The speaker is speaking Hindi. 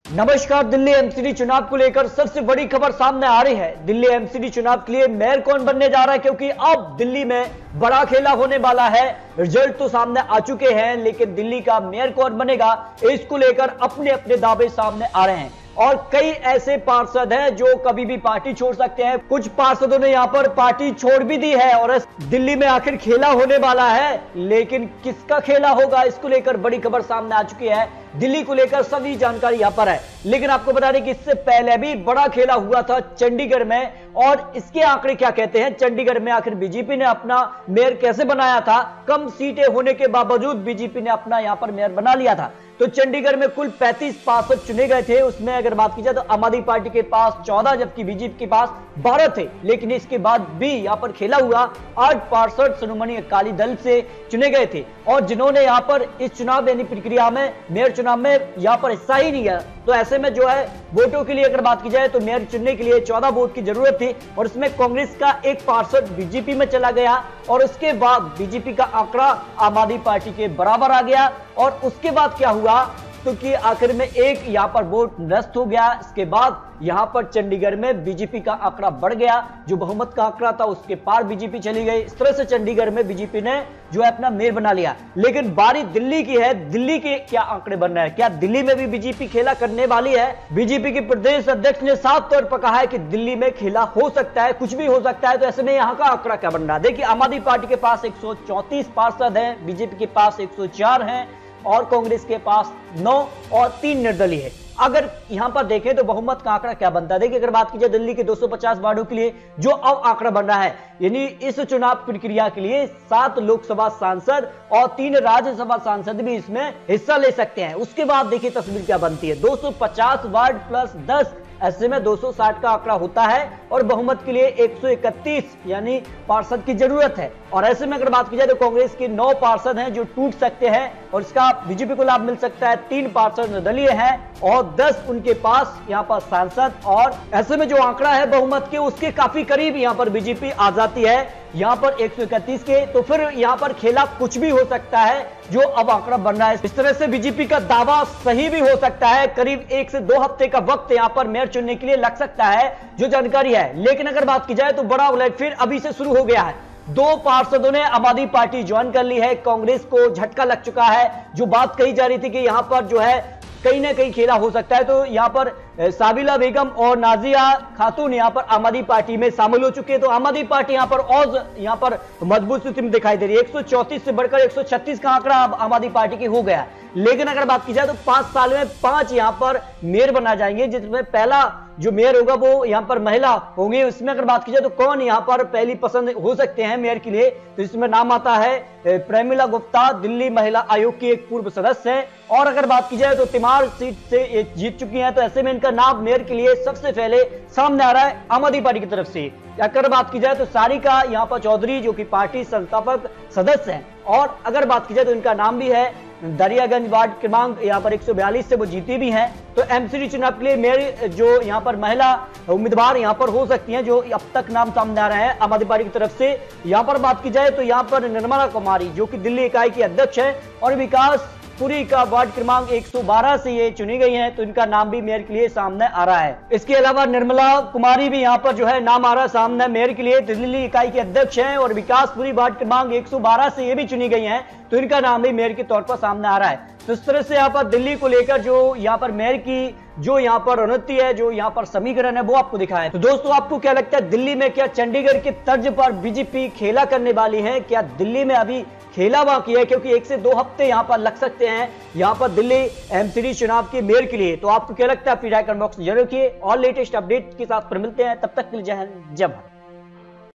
नमस्कार। दिल्ली एमसीडी चुनाव को लेकर सबसे बड़ी खबर सामने आ रही है। दिल्ली एमसीडी चुनाव के लिए मेयर कौन बनने जा रहा है, क्योंकि अब दिल्ली में बड़ा खेला होने वाला है। रिजल्ट तो सामने आ चुके हैं, लेकिन दिल्ली का मेयर कौन बनेगा इसको लेकर अपने अपने दावे सामने आ रहे हैं। और कई ऐसे पार्षद हैं जो कभी भी पार्टी छोड़ सकते हैं। कुछ पार्षदों ने यहां पर पार्टी छोड़ भी दी है और दिल्ली में आखिर खेला होने वाला है, लेकिन किसका खेला होगा इसको लेकर बड़ी खबर सामने आ चुकी है। दिल्ली को लेकर सभी जानकारी यहां पर है, लेकिन आपको बता दें कि इससे पहले भी बड़ा खेला हुआ था चंडीगढ़ में, और इसके आंकड़े क्या कहते हैं। चंडीगढ़ में आखिर बीजेपी ने अपना मेयर कैसे बनाया था। कम सीटें होने के बावजूद बीजेपी ने अपना यहां पर मेयर बना लिया था। तो चंडीगढ़ में कुल 35 पार्षद चुने गए थे। उसमें अगर बात की जाए तो आम आदमी पार्टी के पास 14 जबकि बीजेपी के पास 12 थे। लेकिन इसके बाद भी यहां पर खेला हुआ 8 पार्षद शिरोमणि अकाली दल से चुने गए थे, और जिन्होंने यहां पर इस चुनाव यानी प्रक्रिया में मेयर चुनाव में यहां पर हिस्सा ही नहीं लिया। तो ऐसे में जो है वोटों के लिए अगर बात की जाए तो मेयर चुनने के लिए 14 वोट की जरूरत थी, और इसमें कांग्रेस का एक पार्षद बीजेपी में चला गया, और उसके बाद बीजेपी का आंकड़ा आम आदमी पार्टी के बराबर आ गया। और उसके बाद क्या हुआ तो कि आखिर में एक यहां पर वोट नष्ट हो गया। इसके बाद यहां पर चंडीगढ़ में बीजेपी का आंकड़ा बढ़ गया, जो बहुमत का आंकड़ा था उसके पार बीजेपी चली गई। इस तरह से चंडीगढ़ में बीजेपी ने जो है अपना मेयर बना लिया। लेकिन बारी दिल्ली की है। दिल्ली के क्या आंकड़े बन रहे हैं, क्या दिल्ली में भी बीजेपी खेला करने वाली है। बीजेपी के प्रदेश अध्यक्ष ने साफ तौर पर कहा है कि दिल्ली में खेला हो सकता है, कुछ भी हो सकता है। तो ऐसे में यहां का आंकड़ा क्या बन रहा है, देखिए आम आदमी पार्टी के पास 134 पार्षद है, बीजेपी के पास 104 है, और कांग्रेस के पास 9 और 3 निर्दलीय है। अगर यहां पर देखें तो बहुमत का आंकड़ा क्या बनता है। देखिए अगर बात की जाए दिल्ली के 250 वार्डों के लिए जो अब आंकड़ा बन रहा है, यानी इस चुनाव प्रक्रिया के लिए 7 लोकसभा सांसद और 3 राज्यसभा सांसद भी इसमें हिस्सा ले सकते हैं। उसके बाद देखिए तस्वीर क्या बनती है। 250 वार्ड प्लस 10, ऐसे में 260 का आंकड़ा होता है, और बहुमत के लिए 131 यानी पार्षद की जरूरत है। और ऐसे में अगर बात की जाए तो कांग्रेस के 9 पार्षद हैं जो टूट सकते हैं, और इसका बीजेपी को लाभ मिल सकता है। 3 पार्षद निर्दलीय हैं और 10 उनके पास यहां पर सांसद, और ऐसे में जो आंकड़ा है बहुमत के उसके काफी करीब यहां पर बीजेपी आ जाती है, यहां पर 131 के। तो फिर यहां पर खेला कुछ भी हो सकता है जो अब आंकड़ा बन रहा है। इस तरह से बीजेपी का दावा सही भी हो सकता है। करीब 1 से 2 हफ्ते का वक्त यहां पर मेयर चुनने के लिए लग सकता है, जो जानकारी है। लेकिन अगर बात की जाए तो बड़ा उलटफेर अभी से शुरू हो गया है। 2 पार्षदों ने आम आदमी पार्टी ज्वाइन कर ली है। कांग्रेस को झटका लग चुका है। जो बात कही जा रही थी कि यहां पर जो है कहीं ना कहीं खेला हो सकता है, तो यहां पर साबिला बेगम और नाजिया खातून यहां पर आम आदमी पार्टी में शामिल हो चुके हैं। तो आम आदमी पार्टी यहां पर और यहां पर मजबूत स्थिति में दिखाई दे रही है। 134 से बढ़कर 136 का आंकड़ा आम आदमी पार्टी की हो गया। लेकिन अगर बात की जाए तो 5 साल में 5 यहां पर मेयर बना जाएंगे, जिसमें पहला जो मेयर होगा वो यहां पर महिला होंगी। उसमें अगर बात की जाए तो कौन यहां पर पहली पसंद हो सकते हैं मेयर के लिए, तो इसमें नाम आता है प्रेमिला गुप्ता, दिल्ली महिला आयोग की एक पूर्व सदस्य है। और अगर बात की जाए तो तिमाड़ सीट से ये जीत चुकी हैं। तो ऐसे में इनका नाम मेयर के लिए सबसे पहले सामने आ रहा है आम आदमी पार्टी की तरफ से। अगर बात की जाए तो सारिका यहां पर चौधरी जो कि पार्टी संस्थापक सदस्य हैं, और अगर बात की जाए तो इनका नाम भी है दरियागंज वार्ड क्रमांक यहां पर 142 से वो जीती भी हैं। तो एमसीडी चुनाव के लिए मेयर जो यहां पर महिला उम्मीदवार यहां पर हो सकती हैं, जो अब तक नाम सामने आ रहे हैं आम आदमी पार्टी की तरफ से। यहां पर बात की जाए तो यहां पर निर्मला कुमारी जो कि दिल्ली इकाई की अध्यक्ष है, और विकास पुरी का वार्ड क्रमांक 112 से ये चुनी गई हैं। तो इनका नाम भी मेयर के लिए सामने आ रहा है। इसके अलावा निर्मला कुमारी भी यहां पर जो है नाम आ रहा है सामने मेयर के लिए, दिल्ली इकाई के अध्यक्ष हैं, और विकास पुरी वार्ड क्रमांक 112 से ये भी चुनी गई हैं। तो इनका नाम भी मेयर के तौर पर सामने आ रहा है। तो इस तरह से यहाँ पर दिल्ली को लेकर जो यहाँ पर मेयर की जो यहाँ पर रणनीति है, जो यहाँ पर समीकरण है, वो आपको दिखाया है। तो दोस्तों आपको क्या लगता है, दिल्ली में क्या चंडीगढ़ के तर्ज पर बीजेपी खेला करने वाली है? क्या दिल्ली में अभी खेला बाकी है? क्योंकि 1 से 2 हफ्ते यहाँ पर लग सकते हैं यहाँ पर दिल्ली एमसीडी चुनाव के मेयर के लिए। तो आपको क्या लगता है, अपनी राय कमेंट बॉक्स में जरूर रखिए। और लेटेस्ट अपडेट के साथ फिर मिलते हैं, तब तक के लिए जय हिंद जय भारत।